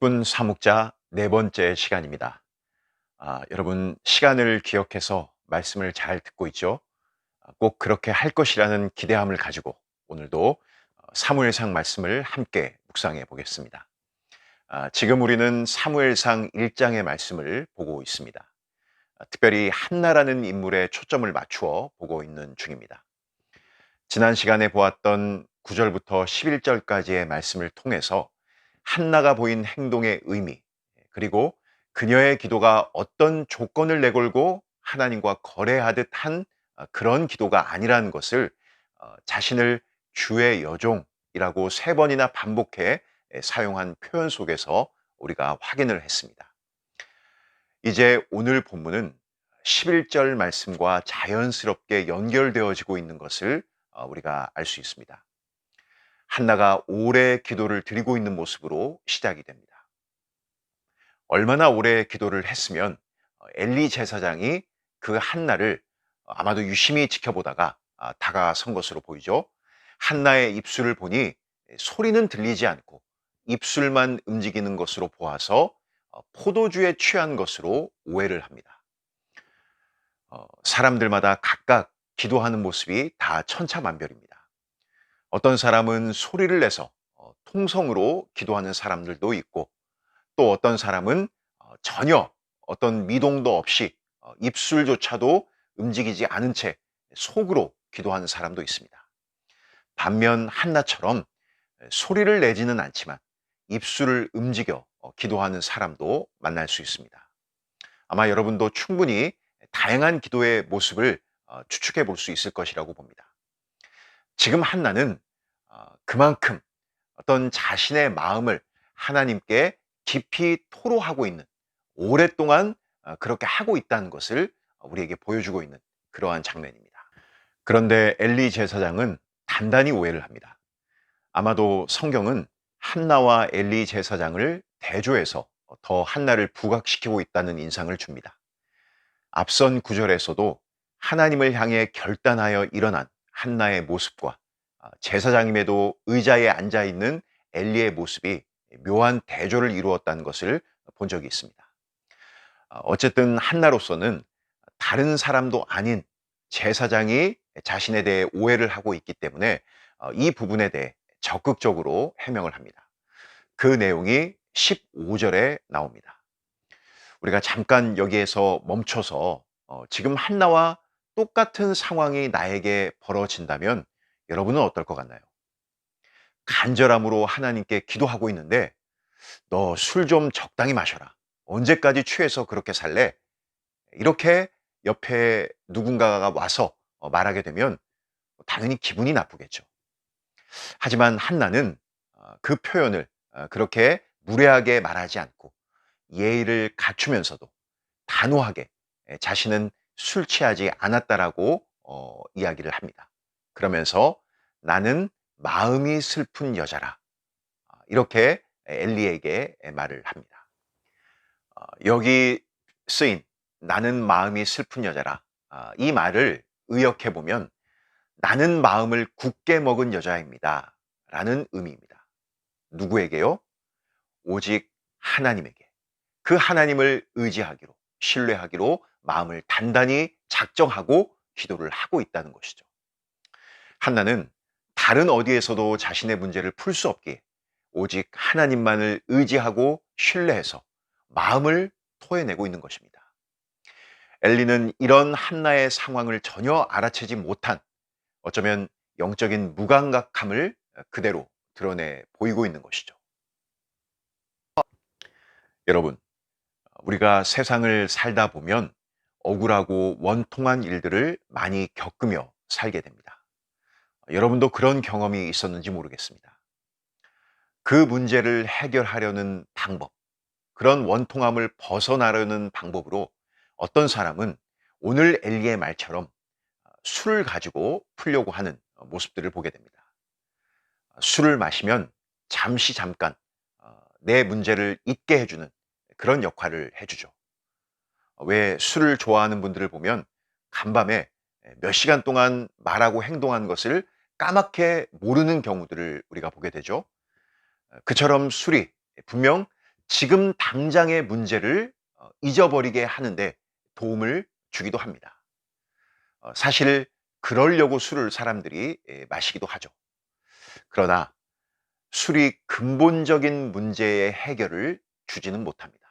10분 사묵자 네 번째 시간입니다. 여러분 시간을 기억해서 말씀을 잘 듣고 있죠? 꼭 그렇게 할 것이라는 기대함을 가지고 오늘도 사무엘상 말씀을 함께 묵상해 보겠습니다. 지금 우리는 사무엘상 1장의 말씀을 보고 있습니다. 특별히 한나라는 인물에 초점을 맞추어 보고 있는 중입니다. 지난 시간에 보았던 9절부터 11절까지의 말씀을 통해서 한나가 보인 행동의 의미, 그리고 그녀의 기도가 어떤 조건을 내걸고 하나님과 거래하듯 한 그런 기도가 아니라는 것을 자신을 주의 여종이라고 세 번이나 반복해 사용한 표현 속에서 우리가 확인을 했습니다. 이제 오늘 본문은 11절 말씀과 자연스럽게 연결되어지고 있는 것을 우리가 알 수 있습니다. 한나가 오래 기도를 드리고 있는 모습으로 시작이 됩니다. 얼마나 오래 기도를 했으면 엘리 제사장이 그 한나를 아마도 유심히 지켜보다가 다가선 것으로 보이죠. 한나의 입술을 보니 소리는 들리지 않고 입술만 움직이는 것으로 보아서 포도주에 취한 것으로 오해를 합니다. 사람들마다 각각 기도하는 모습이 다 천차만별입니다. 어떤 사람은 소리를 내서 통성으로 기도하는 사람들도 있고, 또 어떤 사람은 전혀 어떤 미동도 없이 입술조차도 움직이지 않은 채 속으로 기도하는 사람도 있습니다. 반면 한나처럼 소리를 내지는 않지만 입술을 움직여 기도하는 사람도 만날 수 있습니다. 아마 여러분도 충분히 다양한 기도의 모습을 추측해 볼 수 있을 것이라고 봅니다. 지금 한나는 그만큼 어떤 자신의 마음을 하나님께 깊이 토로하고 있는, 오랫동안 그렇게 하고 있다는 것을 우리에게 보여주고 있는 그러한 장면입니다. 그런데 엘리 제사장은 단단히 오해를 합니다. 아마도 성경은 한나와 엘리 제사장을 대조해서 더 한나를 부각시키고 있다는 인상을 줍니다. 앞선 구절에서도 하나님을 향해 결단하여 일어난 한나의 모습과 제사장임에도 의자에 앉아 있는 엘리의 모습이 묘한 대조를 이루었다는 것을 본 적이 있습니다. 어쨌든 한나로서는 다른 사람도 아닌 제사장이 자신에 대해 오해를 하고 있기 때문에 이 부분에 대해 적극적으로 해명을 합니다. 그 내용이 15절에 나옵니다. 우리가 잠깐 여기에서 멈춰서 지금 한나와 똑같은 상황이 나에게 벌어진다면 여러분은 어떨 것 같나요? 간절함으로 하나님께 기도하고 있는데 너 술 좀 적당히 마셔라. 언제까지 취해서 그렇게 살래? 이렇게 옆에 누군가가 와서 말하게 되면 당연히 기분이 나쁘겠죠. 하지만 한나는 그 표현을 그렇게 무례하게 말하지 않고 예의를 갖추면서도 단호하게 자신은 술 취하지 않았다라고 이야기를 합니다. 그러면서 나는 마음이 슬픈 여자라, 이렇게 엘리에게 말을 합니다. 여기 쓰인 나는 마음이 슬픈 여자라, 이 말을 의역해 보면 나는 마음을 굳게 먹은 여자입니다 라는 의미입니다. 누구에게요? 오직 하나님에게, 그 하나님을 의지하기로, 신뢰하기로 마음을 단단히 작정하고 기도를 하고 있다는 것이죠. 한나는 다른 어디에서도 자신의 문제를 풀 수 없기에 오직 하나님만을 의지하고 신뢰해서 마음을 토해내고 있는 것입니다. 엘리는 이런 한나의 상황을 전혀 알아채지 못한, 어쩌면 영적인 무감각함을 그대로 드러내 보이고 있는 것이죠. 여러분, 우리가 세상을 살다 보면 억울하고 원통한 일들을 많이 겪으며 살게 됩니다. 여러분도 그런 경험이 있었는지 모르겠습니다. 그 문제를 해결하려는 방법, 그런 원통함을 벗어나려는 방법으로 어떤 사람은 오늘 엘리의 말처럼 술을 가지고 풀려고 하는 모습들을 보게 됩니다. 술을 마시면 잠깐 내 문제를 잊게 해주는 그런 역할을 해주죠. 왜 술을 좋아하는 분들을 보면 간밤에 몇 시간 동안 말하고 행동하는 것을 까맣게 모르는 경우들을 우리가 보게 되죠. 그처럼 술이 분명 지금 당장의 문제를 잊어버리게 하는데 도움을 주기도 합니다. 사실 그러려고 술을 사람들이 마시기도 하죠. 그러나 술이 근본적인 문제의 해결을 주지는 못합니다.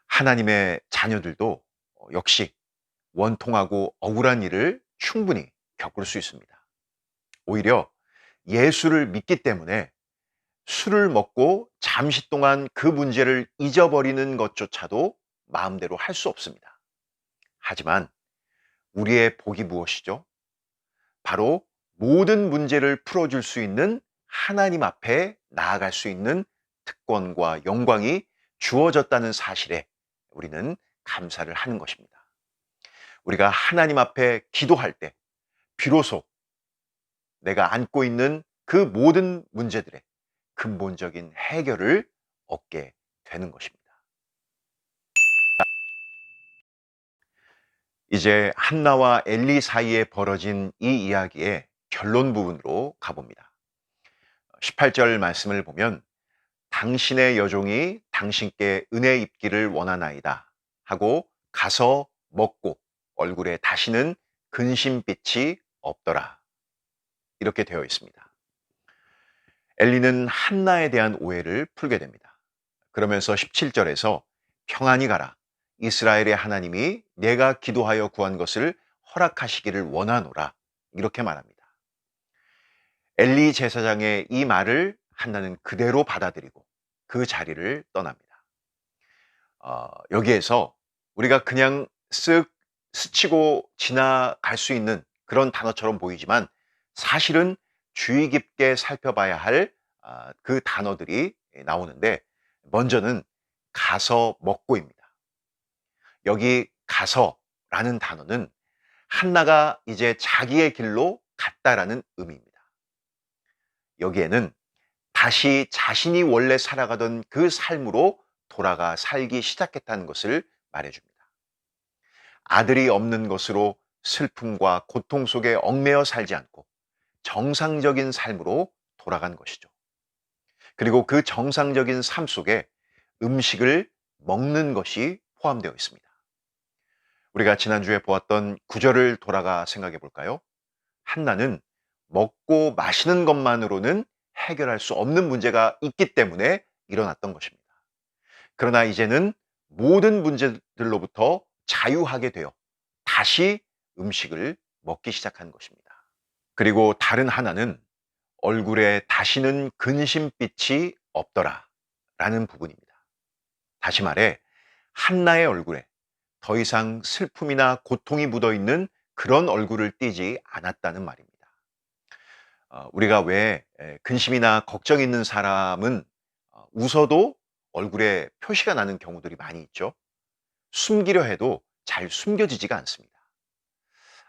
하나님의 자녀들도 역시 원통하고 억울한 일을 충분히 겪을 수 있습니다. 오히려 예수를 믿기 때문에 술을 먹고 잠시 동안 그 문제를 잊어버리는 것조차도 마음대로 할 수 없습니다. 하지만 우리의 복이 무엇이죠? 바로 모든 문제를 풀어줄 수 있는 하나님 앞에 나아갈 수 있는 특권과 영광이 주어졌다는 사실에 우리는 감사를 하는 것입니다. 우리가 하나님 앞에 기도할 때 비로소 내가 안고 있는 그 모든 문제들의 근본적인 해결을 얻게 되는 것입니다. 이제 한나와 엘리 사이에 벌어진 이 이야기의 결론 부분으로 가봅니다. 18절 말씀을 보면 당신의 여종이 당신께 은혜 입기를 원하나이다 하고 가서 먹고 얼굴에 다시는 근심빛이 없더라. 이렇게 되어 있습니다. 엘리는 한나에 대한 오해를 풀게 됩니다. 그러면서 17절에서 평안히 가라. 이스라엘의 하나님이 내가 기도하여 구한 것을 허락하시기를 원하노라. 이렇게 말합니다. 엘리 제사장의 이 말을 한나는 그대로 받아들이고 그 자리를 떠납니다. 여기에서 우리가 그냥 쓱 스치고 지나갈 수 있는 그런 단어처럼 보이지만 사실은 주의 깊게 살펴봐야 할 그 단어들이 나오는데 먼저는 가서 먹고입니다. 여기 가서라는 단어는 한나가 이제 자기의 길로 갔다라는 의미입니다. 여기에는 다시 자신이 원래 살아가던 그 삶으로 돌아가 살기 시작했다는 것을 말해줍니다. 아들이 없는 것으로 슬픔과 고통 속에 얽매여 살지 않고 정상적인 삶으로 돌아간 것이죠. 그리고 그 정상적인 삶 속에 음식을 먹는 것이 포함되어 있습니다. 우리가 지난주에 보았던 구절을 돌아가 생각해 볼까요? 한나는 먹고 마시는 것만으로는 해결할 수 없는 문제가 있기 때문에 일어났던 것입니다. 그러나 이제는 모든 문제들로부터 자유하게 되어 다시 음식을 먹기 시작한 것입니다. 그리고 다른 하나는 얼굴에 다시는 근심빛이 없더라 라는 부분입니다. 다시 말해 한나의 얼굴에 더 이상 슬픔이나 고통이 묻어있는 그런 얼굴을 띠지 않았다는 말입니다. 우리가 왜 근심이나 걱정 있는 사람은 웃어도 얼굴에 표시가 나는 경우들이 많이 있죠. 숨기려 해도 잘 숨겨지지가 않습니다.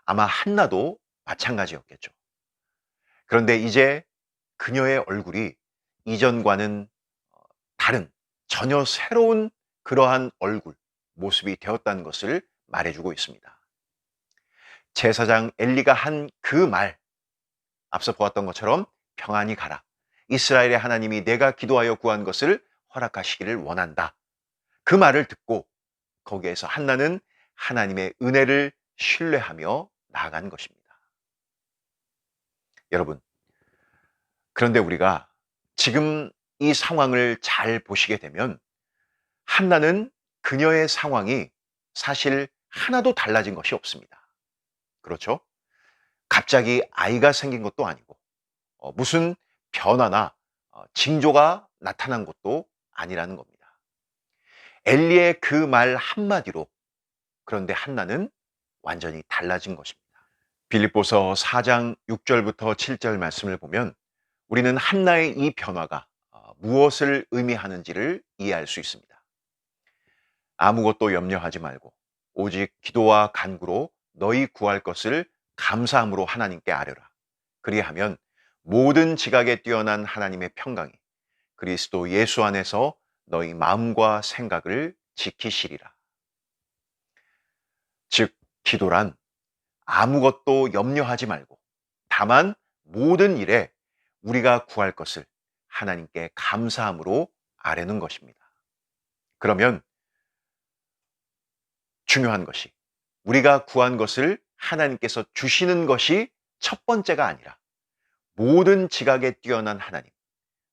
아마 한나도 마찬가지였겠죠. 그런데 이제 그녀의 얼굴이 이전과는 다른 전혀 새로운 그러한 얼굴, 모습이 되었다는 것을 말해주고 있습니다. 제사장 엘리가 한 그 말, 앞서 보았던 것처럼 평안히 가라. 이스라엘의 하나님이 내가 기도하여 구한 것을 허락하시기를 원한다. 그 말을 듣고 거기에서 한나는 하나님의 은혜를 신뢰하며 나아간 것입니다. 여러분, 그런데 우리가 지금 이 상황을 잘 보시게 되면 한나는 그녀의 상황이 사실 하나도 달라진 것이 없습니다. 그렇죠? 갑자기 아이가 생긴 것도 아니고 무슨 변화나 징조가 나타난 것도 아니라는 겁니다. 엘리의 그 말 한마디로 그런데 한나는 완전히 달라진 것입니다. 빌립보서 4장 6절부터 7절 말씀을 보면 우리는 한나의 이 변화가 무엇을 의미하는지를 이해할 수 있습니다. 아무것도 염려하지 말고 오직 기도와 간구로 너희 구할 것을 감사함으로 하나님께 아뢰라. 그리하면 모든 지각에 뛰어난 하나님의 평강이 그리스도 예수 안에서 너희 마음과 생각을 지키시리라. 즉, 기도란 아무것도 염려하지 말고 다만 모든 일에 우리가 구할 것을 하나님께 감사함으로 아뢰는 것입니다. 그러면 중요한 것이 우리가 구한 것을 하나님께서 주시는 것이 첫 번째가 아니라 모든 지각에 뛰어난 하나님,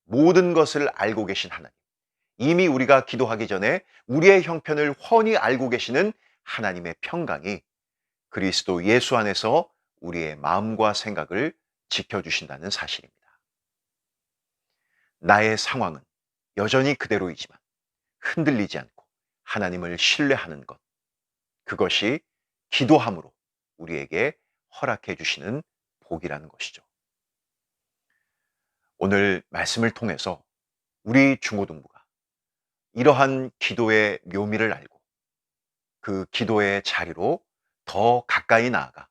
모든 것을 알고 계신 하나님, 이미 우리가 기도하기 전에 우리의 형편을 훤히 알고 계시는 하나님의 평강이 그리스도 예수 안에서 우리의 마음과 생각을 지켜주신다는 사실입니다. 나의 상황은 여전히 그대로이지만 흔들리지 않고 하나님을 신뢰하는 것, 그것이 기도함으로 우리에게 허락해 주시는 복이라는 것이죠. 오늘 말씀을 통해서 우리 중고등부가 이러한 기도의 묘미를 알고 그 기도의 자리로 더 가까이 나아가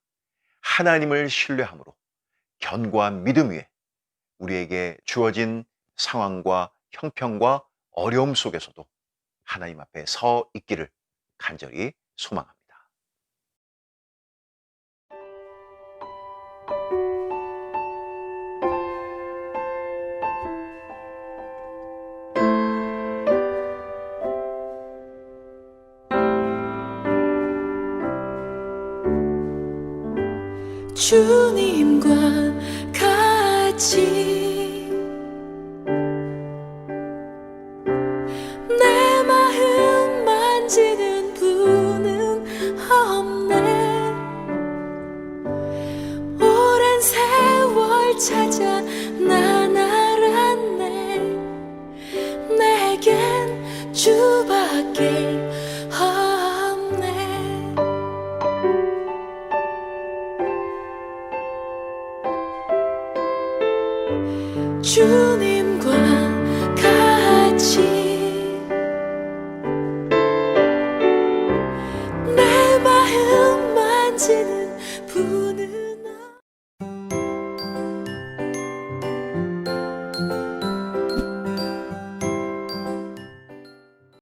하나님을 신뢰함으로 견고한 믿음 위에 우리에게 주어진 상황과 형편과 어려움 속에서도 하나님 앞에 서 있기를 간절히 소망합니다. 주님과 같이 내 마음 만지는 분은 없네. 오랜 세월 찾아 난 알았네. 내겐 주밖에 주님과 같이